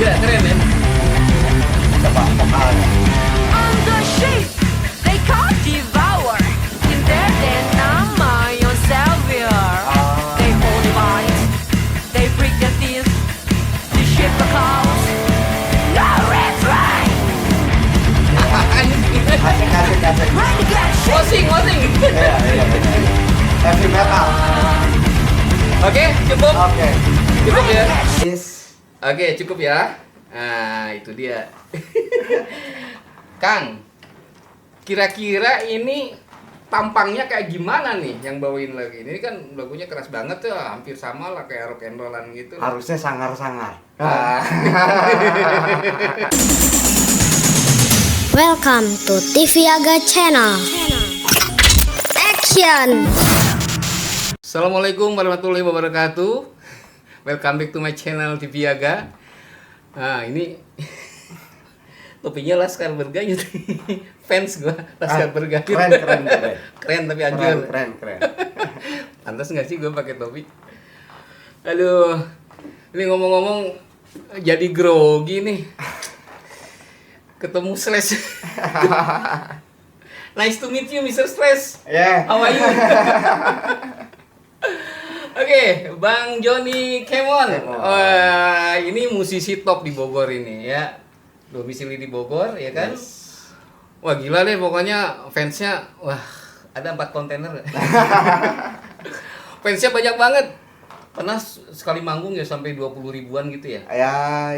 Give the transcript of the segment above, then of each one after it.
Gila, keren ya. Coba vokalnya. On the sheep, they can't devour. In their nama, your savior. They hold fight, they break their teeth. The sheep becomes no retreat. Asik. Renegade sheep. Wasing. Iya. Heavy metal. Oke, cukup. Oke. Cukup ya. Yes. Oke, cukup ya. Nah, itu dia. Kang, kira-kira ini tampangnya kayak gimana nih yang bawain lagi? Ini kan lagunya keras banget tuh, hampir sama lah kayak rock and rollan gitu. Harusnya sangar-sangar. Ah. Welcome to TV Aga Channel. Action. Assalamualaikum warahmatullahi wabarakatuh. Welcome back to my channel TV Aga. Nah, ini topinya Laskar Bergaya. Fans gua Laskar Bergaya. Keren. Keren tapi anjir. Keren. Pantas nggak sih gue pakai topi? Aduh, ini ngomong-ngomong jadi grogi nih. Ketemu Slash. Nice to meet you, Mr. Slash. Yeah. How are you? Oke, Bang Johnny Kemon. Ini musisi top di Bogor ini ya. Domisili di Bogor ya kan? Yes. Wah gila deh pokoknya fansnya. Wah ada 4 kontainer. Fansnya banyak banget. Pernah sekali manggung ya sampai 20 ribuan gitu ya?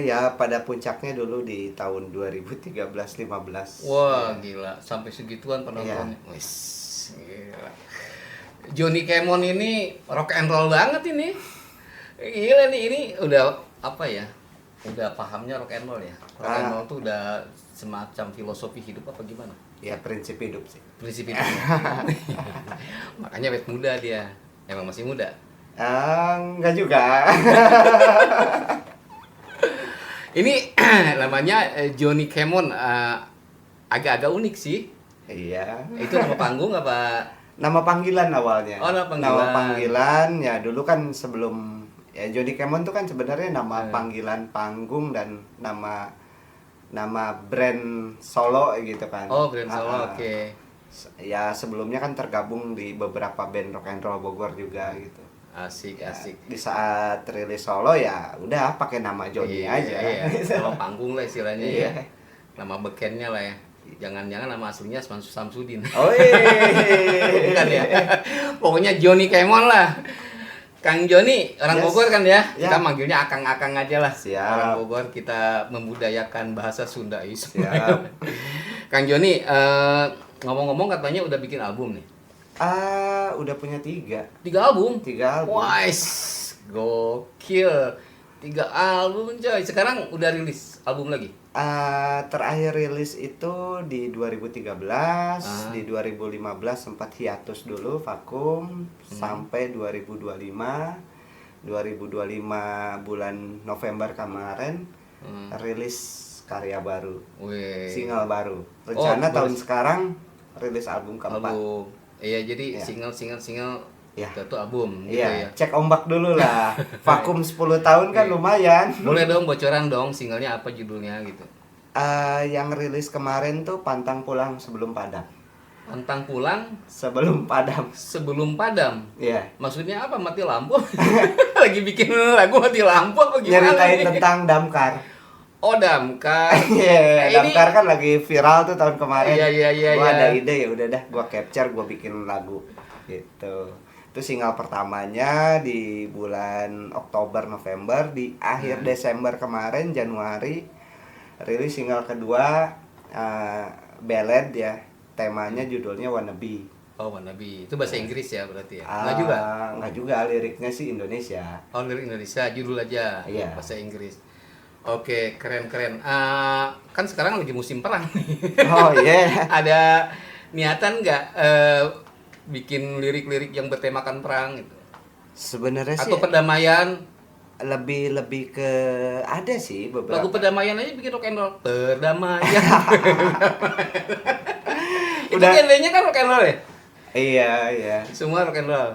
Ya pada puncaknya dulu di tahun 2013-15. Wah gila, sampai segituan penontonnya. Iya. Wis, gila. Johnny Kemon ini rock and roll banget ini. Gila nih, ini udah apa ya? Udah pahamnya rock and roll ya. Rock and roll tuh udah semacam filosofi hidup apa gimana? Ya prinsip hidup sih. Prinsip hidup. Makanya awet muda dia. Emang masih muda. Enggak juga. Ini namanya Johnny Kemon, agak-agak unik sih. Iya. Itu nama panggung apa? Nama panggilan awalnya. Oh, nama panggilan. Nama panggilan ya dulu kan sebelum ya Johnny Kemon tuh kan sebenarnya nama panggilan panggung dan nama brand solo gitu kan. Oh, brand solo, oke. Ya sebelumnya kan tergabung di beberapa band rock and roll Bogor juga gitu. Asik. Di saat rilis solo ya udah pakai nama Johnny aja. Iya. Nama panggung lah istilahnya Iya. ya. Nama bekennya lah ya. Jangan-jangan nama aslinya Samsudin. Oh iya. Bukan ya. Pokoknya Johnny Kemon lah. Kang Johnny, orang Yes. Bogor kan ya? Ya. Kita manggilnya akang-akang aja lah. Siap. Orang Bogor kita membudayakan bahasa Sunda. Siap. Kang Johnny, ngomong-ngomong katanya udah bikin album nih. Udah punya 3 album? 3 album. Wais, gokil. 3 album coy. Sekarang udah rilis album lagi? Terakhir rilis itu di 2013, di 2015 sempat hiatus dulu, vakum, sampai 2025 bulan November kemarin rilis karya baru, Wih. single baru. Rencana tahun sekarang rilis album keempat. Album. Iya, jadi Ya. single Ya. itu album gitu Iya, ya. cek ombak dulu lah. Vakum 10 tahun kan Iya. lumayan. Boleh dong bocoran dong singlenya apa judulnya gitu. Yang rilis kemarin tuh Pantang Pulang Sebelum Padam. Pantang pulang Sebelum Padam. sebelum padam. Iya. Maksudnya apa? Mati lampu? Lagi bikin lagu mati lampu apa gimana? Nyeritain nih? tentang damkar. Oh, damkar. Iya, Ini- damkar kan lagi viral tuh tahun kemarin. Iya, Gua iya. ada ide ya udah dah gua capture, gua bikin lagu gitu. Itu single pertamanya di bulan Oktober November, di akhir Desember kemarin Januari rilis single kedua, ballad ya. Temanya judulnya Wannabe. Oh, Wannabe. Itu bahasa Inggris ya berarti ya? Ah, Enggak juga? Enggak juga, liriknya sih Indonesia. Oh, lirik Indonesia, judul aja. Iya. Bahasa Inggris. Oke, keren. Kan sekarang lagi musim perang nih. Oh iya. Ada niatan nggak bikin lirik-lirik yang bertemakan perang gitu? Sebenarnya sih Atau perdamaian? lebih ke ada sih beberapa. Lagu perdamaian aja bikin rock and roll. Perdamaian. Itu Udah. genrenya kan rock and roll ya? Iya. Semua rock and roll.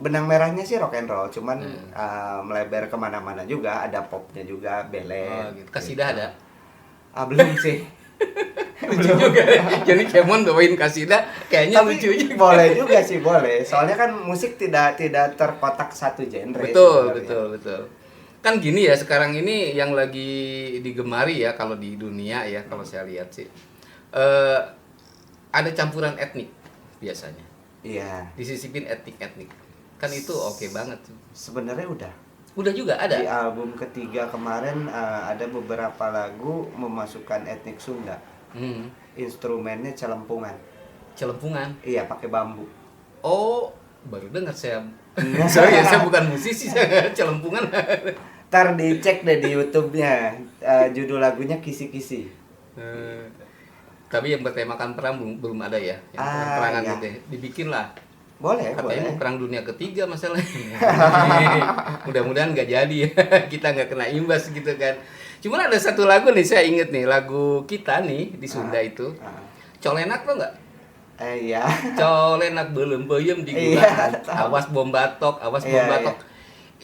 Benang merahnya sih rock and roll, cuman melebar kemana-mana juga, ada popnya juga, ballad. Gitu. Kasidah ada. Belum sih. Lucu juga. Jadi Kemon bawain kasidah kayaknya Tapi lucu juga. boleh juga sih, boleh. Soalnya kan musik tidak terkotak satu genre. Betul, sebenarnya. betul. Kan gini ya, sekarang ini yang lagi digemari ya kalau di dunia ya, kalau saya lihat sih. Ada campuran etnik biasanya. Iya. Disisipin etnik-etnik. Kan itu oke banget tuh. Sebenarnya Udah juga ada. di album ketiga kemarin ada beberapa lagu memasukkan etnik Sunda. Instrumennya celempungan. Celempungan. Iya, pakai bambu. Oh, baru dengar saya. Saya bukan musisi, saya celempungan. Ntar dicek deh di YouTube-nya. Judul lagunya Kisi-Kisi. Tapi yang bertemakan perang belum ada ya. Yang perangan iya. gitu ya. Dibikin lah. Boleh, Katanya boleh. mau perang dunia ketiga masalahnya. Mudah-mudahan nggak jadi ya. Kita nggak kena imbas gitu kan. Cuman ada satu lagu nih saya inget nih, lagu kita nih di Sunda itu. Colenak tuh nggak? Iya. Colenak belum peyem di gula. Iya, tahu. Awas bom batok, awas bom Iya, batok.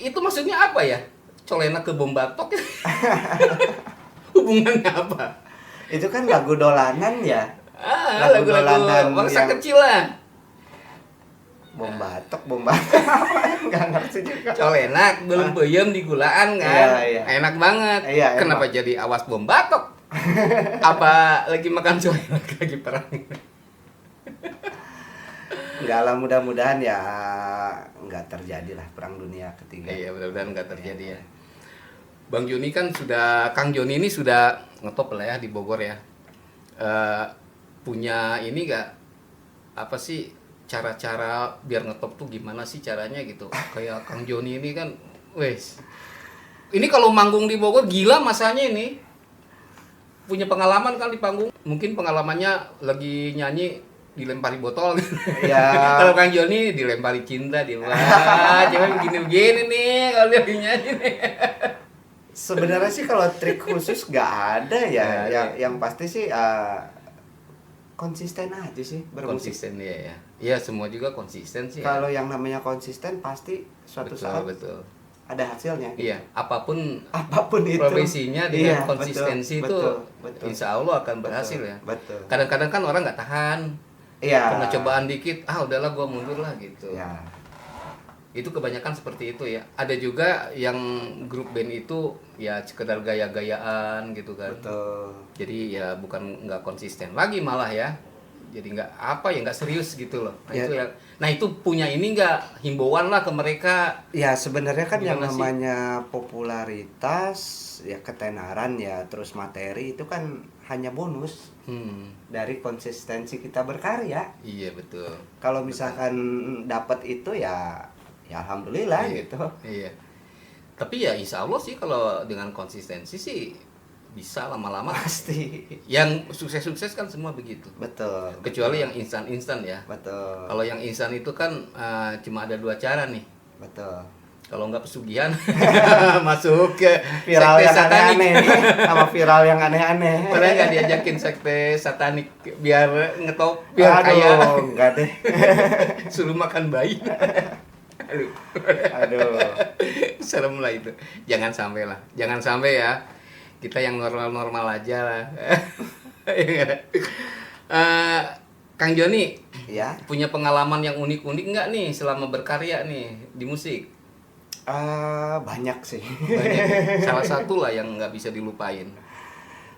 Itu maksudnya apa ya? Colenak ke bom batok. Hubungannya apa? Itu kan lagu dolanan ya. Lagu-lagu dolanan bangsa yang kecil lah. bom batok. Nggak ngerti juga. Colenak belum peyem di gulaan kan. Iya. Enak banget. Iya, Kenapa emang. jadi awas bom batok? Apa lagi makan colenak lagi perang? Enggak lah, mudah-mudahan ya nggak terjadi lah perang dunia ketiga. Iya, mudah-mudahan nggak terjadi ya. Bang Joni kan Kang Joni ini sudah ngetop lah ya di Bogor ya. Punya ini nggak, apa sih cara-cara biar ngetop tuh gimana sih caranya gitu? Kayak Kang Joni ini kan, wes. Ini kalau manggung di Bogor gila masanya ini. Punya pengalaman kan di panggung. Mungkin pengalamannya lagi nyanyi dilempari botol. Iya. Kalau Kang Joni dilempari cinta di luar. Cuma begini-begini nih kalau dia nyanyi nih. Sebenarnya sih kalau trik khusus nggak ada ya. Nggak ada. Yang pasti sih konsisten aja sih bermusik. Konsisten ya. Iya, semua juga konsisten sih. Kalau yang namanya konsisten pasti suatu saat betul. ada hasilnya. Iya, apapun Itu. profesinya dengan Iya, konsistensi betul, itu betul. insya Allah akan berhasil ya. Betul. Kadang-kadang kan orang nggak tahan. Iya. Kena cobaan dikit, udahlah gua mundur lah gitu. Ya. Itu kebanyakan seperti itu ya. Ada juga yang grup band itu ya sekedar gaya-gayaan gitu kan. Betul. Jadi ya bukan nggak konsisten lagi malah ya. Jadi nggak serius gitu loh. Nah, Ya. itu punya ini nggak himbauan lah ke mereka. Ya sebenarnya kan yang Gimana sih? namanya popularitas ya ketenaran ya terus materi itu kan hanya bonus dari konsistensi kita berkarya. Iya betul. Kalau misalkan dapat itu ya alhamdulillah Iya. gitu. Iya. Tapi ya insya Allah sih kalau dengan konsistensi sih bisa lama-lama. Pasti. Yang sukses-sukses kan semua begitu. Betul. Kecuali betul. yang instan-instan ya. Betul. Kalau yang instan itu kan cuma ada 2 cara nih. Betul. Kalau nggak pesugihan masuk ke Viral sekte yang satanik. aneh-aneh sama viral yang aneh-aneh. Padahal nggak diajakin sekte satanik biar ngetop, biar kaya. Enggak deh. Suruh makan bayi. Aduh. Serem lah itu. Jangan sampai ya. Kita yang normal-normal aja lah. Kang Joni, Ya. punya pengalaman yang unik-unik nggak nih selama berkarya nih di musik? Banyak sih. Banyak. Salah satu lah yang nggak bisa dilupain.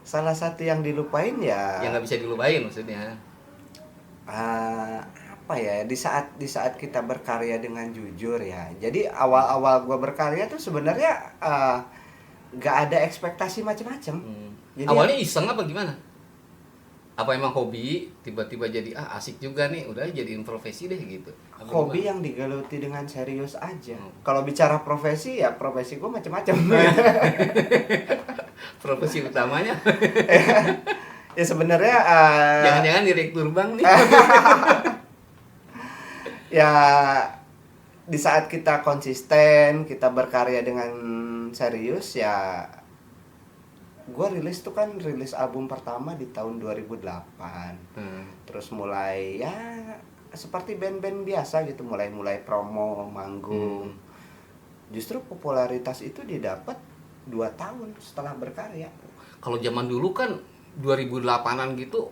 Salah satu yang dilupain ya. Yang nggak bisa dilupain maksudnya. Apa ya, di saat kita berkarya dengan jujur ya. Jadi awal gua berkarya tuh sebenarnya nggak ada ekspektasi macam-macam. Jadi Awalnya iseng apa gimana? Apa emang hobi tiba-tiba jadi asik juga nih, udah jadiin profesi deh gitu. Apa hobi gimana? yang digeluti dengan serius aja. Hmm. Kalau bicara profesi ya profesi gua macam-macam. Profesi utamanya Ya sebenarnya jangan-jangan direktur bank nih. ya di saat kita konsisten, kita berkarya dengan serius ya. Gue rilis album pertama di tahun 2008. Terus mulai ya seperti band-band biasa gitu, mulai promo, manggung. Justru popularitas itu didapat 2 tahun setelah berkarya. Kalau zaman dulu kan 2008-an gitu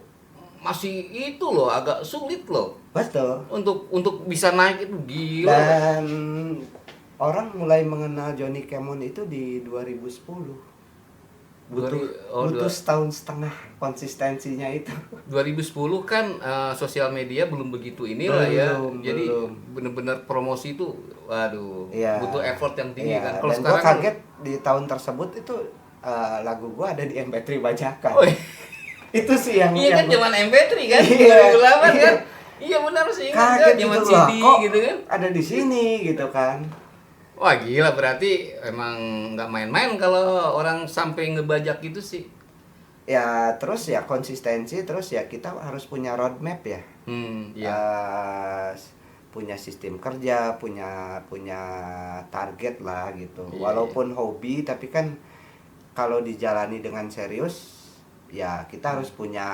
masih itu loh, agak sulit loh Betul. untuk bisa naik itu gila. Dan orang mulai mengenal Johnny Kemon itu di 2010. Butuh setahun setengah konsistensinya itu. 2010 kan sosial media belum begitu inilah ya. Jadi belum. bener-bener promosi itu waduh, Iya. butuh effort yang tinggi Iya, kan. Kalau dan sekarang gua kaget di tahun tersebut itu lagu gua ada di MP3 bajakan. Oh, Itu sih yang iya kan yang zaman MP3 kan, Iya, 2008 iya. kan. Iya benar sih, kaget zaman gitu CD loh, kok gitu kan. ada di sini gitu kan. Wah gila, berarti emang nggak main-main kalau orang sampai ngebajak gitu sih. Ya terus ya konsistensi, terus ya kita harus punya roadmap ya. Iya. Punya sistem kerja, punya target lah gitu. Iya, Walaupun hobi, tapi kan kalau dijalani dengan serius, ya kita harus punya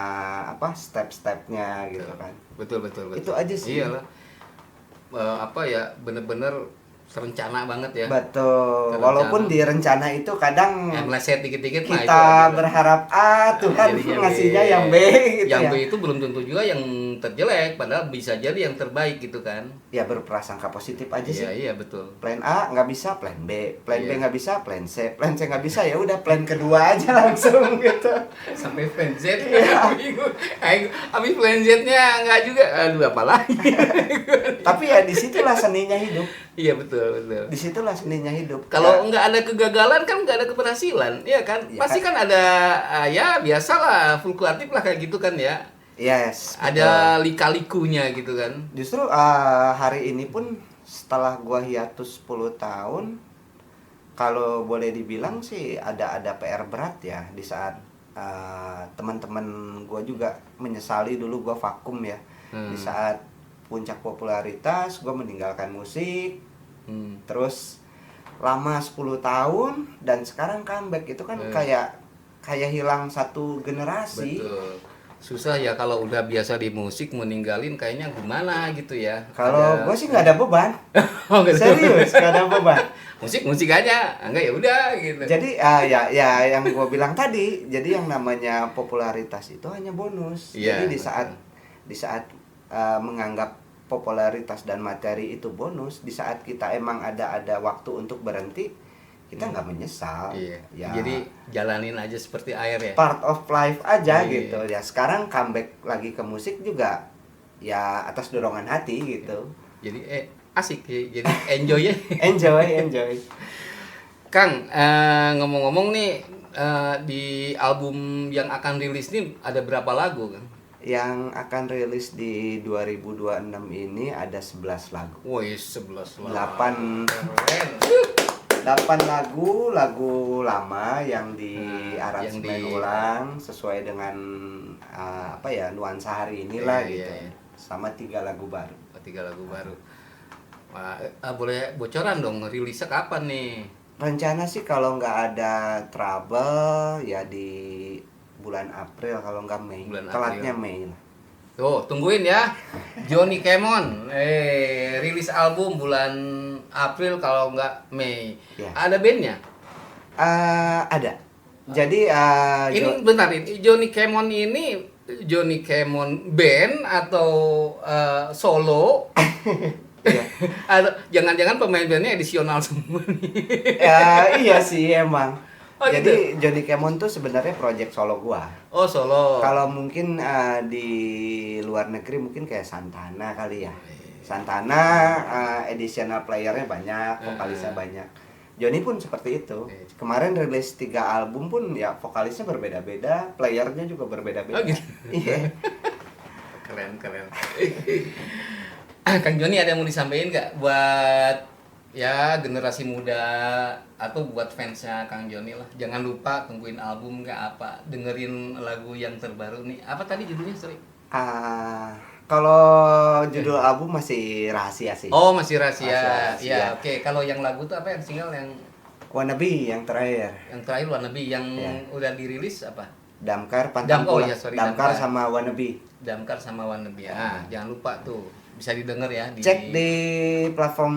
step-stepnya gitu kan. Betul. Itu aja sih. Iyalah. Bener-bener serencana banget ya. Betul. Terencana. Walaupun di rencana itu kadang Meleset dikit-dikit mah itu kita ada. berharap A, Tuhan Jadinya ngasihnya B. yang B gitu Yang ya. B itu belum tentu juga yang terjelek, padahal bisa jadi yang terbaik gitu kan. Ya berprasangka positif aja sih. Iya betul. Plan A nggak bisa, plan B. Plan B Iya. nggak bisa, plan C. Plan C nggak bisa, ya udah plan kedua aja langsung gitu. Sampai plan Z. Iya. Habis plan Z-nya nggak juga. Aduh apa lagi. Tapi ya disitulah seninya hidup. Iya betul. Disitulah seninya hidup. Kalau Ya, nggak ada kegagalan kan nggak ada keberhasilan, iya kan? Iya Pasti kan ada, ya biasalah fluktuatif lah kayak gitu kan ya. yes. Ada lika-likunya gitu kan. Justru hari ini pun setelah gua hiatus 10 tahun, kalau boleh dibilang sih ada PR berat ya di saat teman-teman gua juga menyesali dulu gua vakum ya. Di saat puncak popularitas gua meninggalkan musik, terus lama 10 tahun dan sekarang comeback, itu kan kayak hilang satu generasi. Betul. Susah ya kalau udah biasa di musik meninggalin kayaknya gimana gitu ya. Kalau gue sih nggak ada beban. Oh, nggak ada Serius nggak ada beban. musik aja, enggak ya udah gitu. Jadi ya yang gue bilang tadi, jadi yang namanya popularitas itu hanya bonus. Iya, Jadi betul. di saat menganggap popularitas dan materi itu bonus, di saat kita emang ada waktu untuk berhenti, kita nggak menyesal. Iya. Ya, Jadi jalanin aja seperti air ya. part of life aja Iya. gitu. Ya sekarang comeback lagi ke musik juga ya atas dorongan hati gitu. Jadi asik ya. Jadi enjoy ya. Enjoy. Kang, ngomong-ngomong nih, di album yang akan rilis nih ada berapa lagu, Kang? Yang akan rilis di 2026 ini ada 11 lagu. Woi, 11 lagu. 8 lagu lama yang di aransemen Yang di- ulang sesuai dengan nuansa hari inilah Iya, gitu. iya. Sama 3 lagu baru. 3 lagu baru. Wah, boleh bocoran dong, rilisnya kapan nih? Rencana sih kalau nggak ada trouble ya di bulan April, kalau nggak Mei. Bulan Telatnya April. Mei lah. Tuh, tungguin ya. Johnny Kemon, rilis album bulan April kalau nggak Mei. Ya. Ada bandnya? Ada. Jadi Ini bentar, ini Johnny Kemon ini Johnny Kemon band atau solo? iya. Atau jangan-jangan pemain bandnya edisional semua nih. Iya sih emang. Oh, Jadi Johnny Kemon tuh sebenarnya project solo gua. Oh, solo. Kalau mungkin di luar negeri mungkin kayak Santana kali ya. Santana additional playernya banyak, vokalisnya banyak. Johnny pun seperti itu. Kemarin rilis 3 album pun ya vokalisnya berbeda-beda, playernya juga berbeda-beda. Oh, gitu. Iya. Keren. Kang Joni ada yang mau disampaikan nggak buat ya generasi muda atau buat fansnya Kang Joni lah? Jangan lupa tungguin album nggak apa, dengerin lagu yang terbaru nih. Apa tadi judulnya, sorry? Kalau judul album masih rahasia sih. Oh, masih rahasia. Rahasia. Ya, oke. Kalau yang lagu tuh apa, yang single yang Wannabe yang terakhir. terakhir Wannabe, yang Ya. udah dirilis apa? Damkar, Pantang Oh Pulang. iya, sorry, Damkar Damkar. sama Wannabe. Damkar sama Wannabe. Ah, jangan lupa tuh bisa didengar ya Cek di platform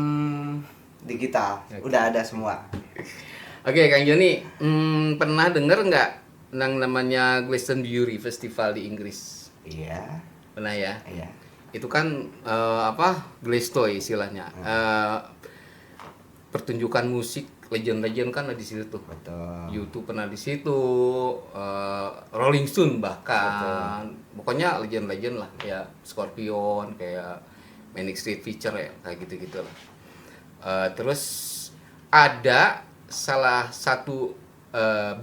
digital, Oke. udah ada semua. Oke, Kang Joni, pernah denger nggak yang namanya Glastonbury Festival di Inggris? Iya, Pernah ya? iya. Itu kan Glasgow istilahnya. Pertunjukan musik legend-legend kan ada di situ tuh. Betul. YouTube pernah di situ, Rolling Stone bahkan, pokoknya legend-legend lah, ya Scorpion, kayak Manic Street Preachers ya, kayak gitu-gitu lah. Terus ada salah satu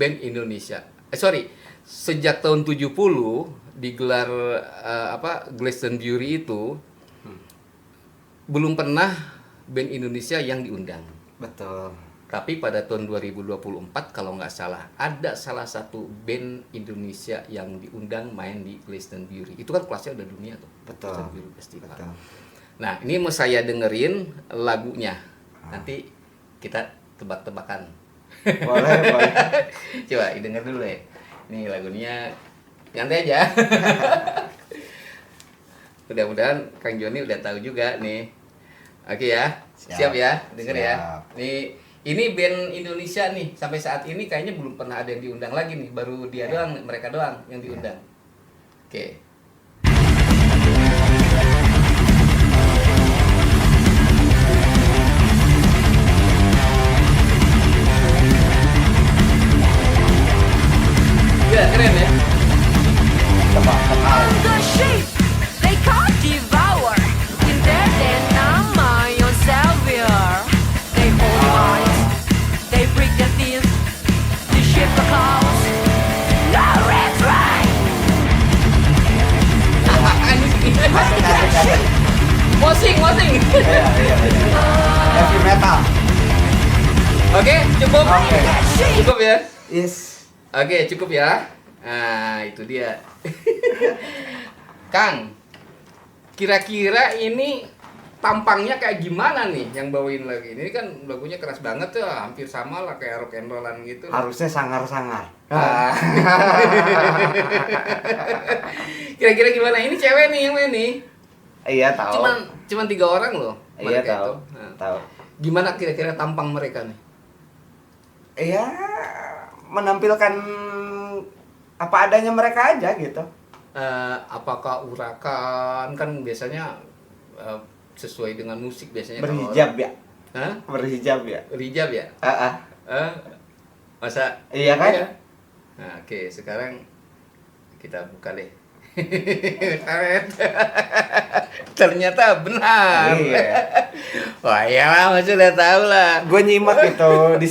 band Indonesia, sejak tahun 70 digelar Glastonbury itu belum pernah band Indonesia yang diundang. Betul. Tapi pada tahun 2024 kalau nggak salah ada salah satu band Indonesia yang diundang main di Glastonbury. Itu kan kelasnya udah dunia tuh. Betul. Glastonbury Festival. Betul. Nah, ini mau saya dengerin lagunya. Nanti kita tebak-tebakan. Boleh, boleh. Coba denger dulu ya. Ini lagunya nyantai aja. Mudah-mudahan Kang Joni udah tahu juga nih. Oke ya. Siap ya, denger ya. Siap. Ini band Indonesia nih, sampai saat ini kayaknya belum pernah ada yang diundang lagi nih, baru dia doang, mereka doang yang diundang. Oke. Ya, keren ya. All the sheep they can't devour. In their nama your savior. They hold fight, they break their teeth. They shift the clouds. No retreat. Mosing. Iya, iya, iya. Heavy metal. Oke, cukup. Oke. Cukup ya. Yes. Oke, cukup ya. Nah, itu dia. Kang, kira-kira ini tampangnya kayak gimana nih yang bawain lagu ini? Ini kan lagunya keras banget tuh, hampir sama lah kayak rock and rollan gitu. Harusnya sangar-sangar. Ah. Kira-kira gimana? Ini cewek nih yang main nih. Iya, tahu. Cuman 3 orang loh. Iya, mereka tahu. itu. Nah, Tahu. gimana kira-kira tampang mereka nih? Iya, menampilkan apa adanya mereka aja gitu. Apakah urakan kan biasanya sesuai dengan musik biasanya kalau Berhijab ya. Hah? Berhijab ya. Berhijab ya? Ah, ah. Masa? Iya kan? Nah, oke, sekarang kita buka deh. Ternyata benar. Iya. Wah, iyalah, masih udah tahu lah. Gue nyimak itu di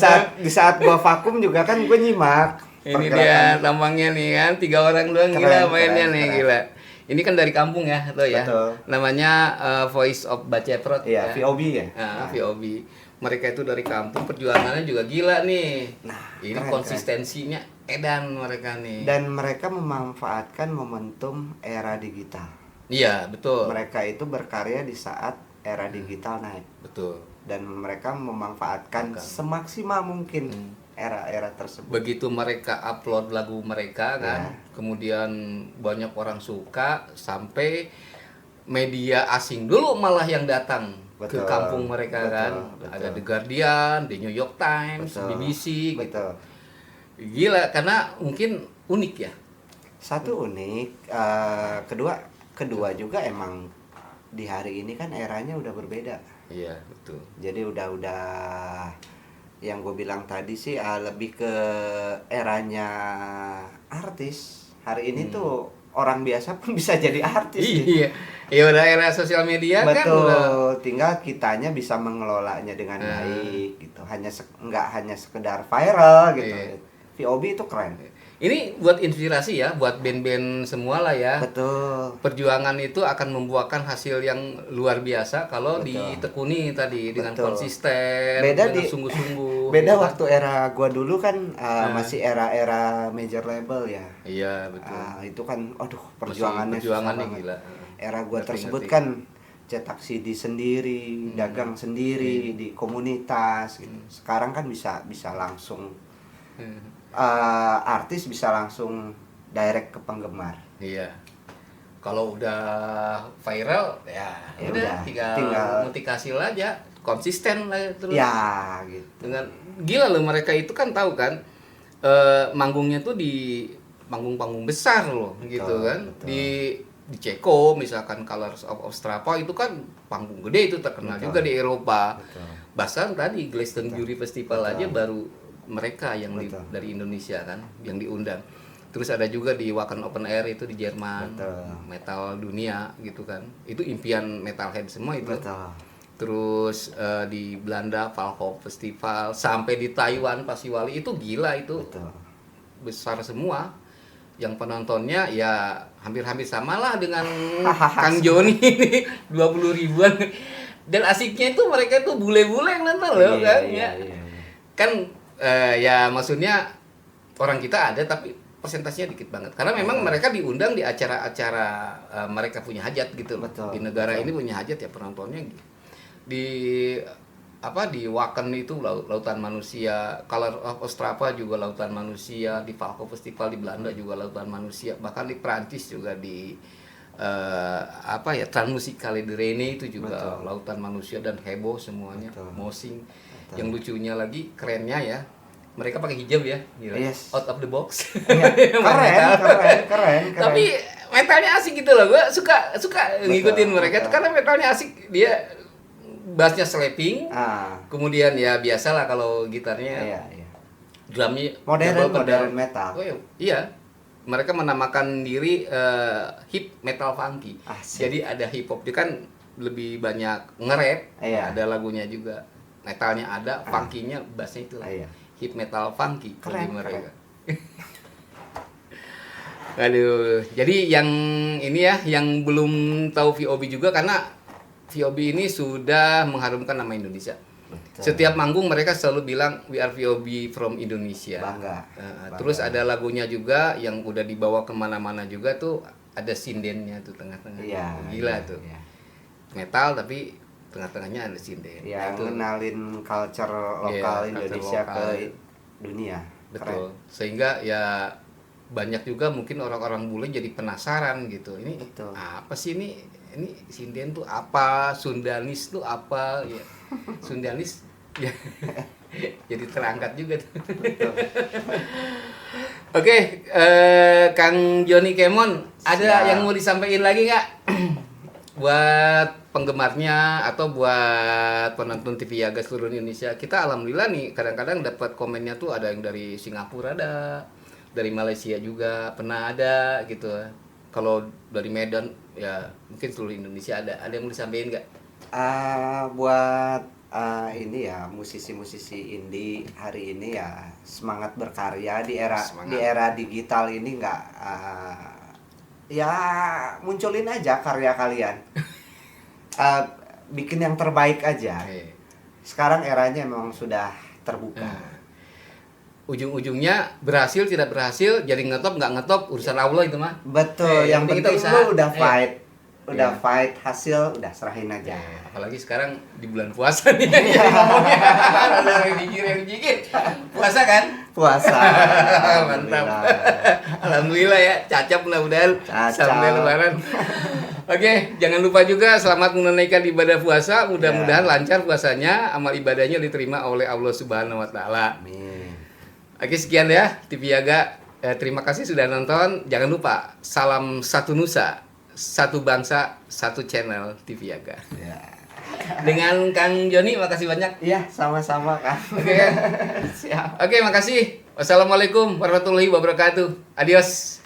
saat gue vakum juga kan gue nyimak. Ini dia tampangnya nih kan, 3 orang doang. Keren, Gila mainnya keren, nih, keren. gila. Ini kan dari kampung ya, atau ya? Betul. Namanya Voice of Baceprot. Iya, VOB ya. Nah, VOB. Mereka itu dari kampung, perjuangannya juga gila nih. Nah, Ini keren, konsistensinya edan mereka nih. Dan mereka memanfaatkan momentum era digital. Iya, betul. Mereka itu berkarya di saat era digital naik. Betul. Dan mereka memanfaatkan Bukan. semaksimal mungkin era-era tersebut. Begitu mereka upload lagu mereka kan, Ya. kemudian banyak orang suka, sampai media asing dulu malah yang datang ke Betul, kampung mereka betul, kan. betul. Ada The Guardian, The New York Times, Betul, BBC gitu. Betul. Gila, karena mungkin unik ya. Satu unik, kedua juga emang di hari ini kan eranya udah berbeda. Iya, betul. Jadi udah yang gue bilang tadi sih lebih ke eranya artis. Hari ini tuh orang biasa pun bisa jadi artis. sih. Iya. Ya udah era sosial media kan Betul, udah. tinggal kitanya bisa mengelolanya dengan Nah. baik gitu. Nggak hanya sekedar viral gitu. Iya. VOB itu keren. Ini buat inspirasi ya, buat band-band semua lah ya. Betul. Perjuangan itu akan membuahkan hasil yang luar biasa kalau Betul. ditekuni tadi dengan Betul. konsisten, Beda dengan di- sungguh-sungguh. Beda gitu kan. waktu era gua dulu kan masih era-era major label ya. Iya, betul. Itu kan aduh Masih perjuangannya susah perjuangannya banget. gila. Era gua Ngerti, tersebut ngerti. kan cetak CD sendiri, dagang sendiri di komunitas gitu. Sekarang kan bisa langsung artis bisa langsung direct ke penggemar. Iya. Kalau udah viral ya Ya udah udah, tinggal multikasih aja, konsisten lah terus. Ya gitu. Dengan gila loh, mereka itu kan tahu kan manggungnya tuh di panggung-panggung besar loh gitu kan. betul. Di Ceko misalkan Colors of Ostrava itu kan panggung gede, itu terkenal Betul. juga di Eropa. Betul. Bahkan tadi Glastonbury Festival Betul. aja baru mereka yang Betul. dari Indonesia kan yang diundang. Terus ada juga di Wacken Open Air itu di Jerman, Betul. metal dunia gitu kan. Itu impian metalhead semua itu. Betul. Terus di Belanda Valhalla Festival, sampai di Taiwan Pasiwali itu gila itu. Betul. Besar semua. Yang penontonnya ya hampir-hampir sama lah dengan Kang Joni ini 20 ribuan. Dan asiknya itu mereka itu bule-bule yang nonton loh kan ya. Iya. Kan ya maksudnya orang kita ada tapi persentasenya dikit banget karena memang mereka diundang di acara-acara mereka punya hajat gitu. Betul, Di negara betul. ini punya hajat ya penontonnya di di Wacken itu lautan manusia, Color of Ostrava juga lautan manusia, di Valko Festival di Belanda juga lautan manusia, bahkan di Prancis juga di Transmusikale de Rennes itu juga Betul. lautan manusia dan heboh semuanya. Betul. Mosing. Betul. Yang lucunya lagi kerennya ya, mereka pakai hijab ya, gila. Yes. Out of the box. Iya, keren. Tapi metalnya asik gitu loh, gue suka ngikutin mereka betul. karena metalnya asik, dia bassnya slapping, Ah, kemudian ya biasalah kalau gitarnya, iya. drumnya Modern double pedal. metal. Oh, iya, mereka menamakan diri hip metal funky. Asik. Jadi ada hip hop, dia kan lebih banyak nge-rap, Iya. ada lagunya juga, metalnya ada, funky-nya bassnya itu. Iya. Hip metal funky Keren, bagi mereka. Aduh, jadi yang ini ya, yang belum tahu VOB juga karena VOB ini sudah mengharumkan nama Indonesia. Betul. Setiap manggung mereka selalu bilang we are VOB from Indonesia. Bangga. Terus ada lagunya juga yang udah dibawa kemana-mana juga tuh, ada sindennya tuh tengah-tengah. Iya. Gila iya, tuh. iya. Metal tapi tengah-tengahnya ada sinden. Yang Itu ngenalin culture lokal Iya, culture Indonesia lokal. ke dunia. betul. Keren. Sehingga ya banyak juga mungkin orang-orang bule jadi penasaran gitu. Ini Betul. apa sih ini? Ini sinden tuh apa? Sundanis tuh apa? Ya. Sundanis ya. Jadi terangkat juga tuh. Oke, Kang Joni Kemon, ada Siap. yang mau disampaikan lagi nggak? Buat penggemarnya atau buat penonton TV Yaga seluruh Indonesia. Kita alhamdulillah nih kadang-kadang dapat komennya tuh ada yang dari Singapura ada, dari Malaysia juga pernah ada gitu. Kalau dari Medan ya mungkin seluruh Indonesia ada. Ada yang mau disampaikan nggak? Buat ini ya musisi-musisi indie hari ini ya semangat berkarya di Semangat. era digital ini nggak ya munculin aja karya kalian. Bikin yang terbaik aja. Oke. Sekarang eranya memang sudah terbuka. Nah, ujung-ujungnya berhasil tidak berhasil, jadi ngetop nggak ngetop urusan Allah itu mah. Betul, yang penting kita penting usaha. lu udah fight. Udah Iya. fight, hasil udah serahin aja. Apalagi sekarang di bulan puasa nih jadi ngomongnya. Ada yang dikit. Puasa kan? Puasa. Mantap. Alhamdulillah. Alhamdulillah ya, cacap mudah-mudahan Cacap. sampai lebaran. Oke, jangan lupa juga selamat menunaikan ibadah puasa. Mudah-mudahan lancar puasanya, amal ibadahnya diterima oleh Allah Subhanahu wa taala. Amin. Oke, sekian ya TV Yaga. Terima kasih sudah nonton. Jangan lupa salam satu nusa, satu bangsa, satu channel TV Yaga. Ya. Dengan Kang Joni, makasih banyak. Iya, sama-sama kan. Oke kan? Siap. Oke, makasih. Wassalamualaikum warahmatullahi wabarakatuh. Adios.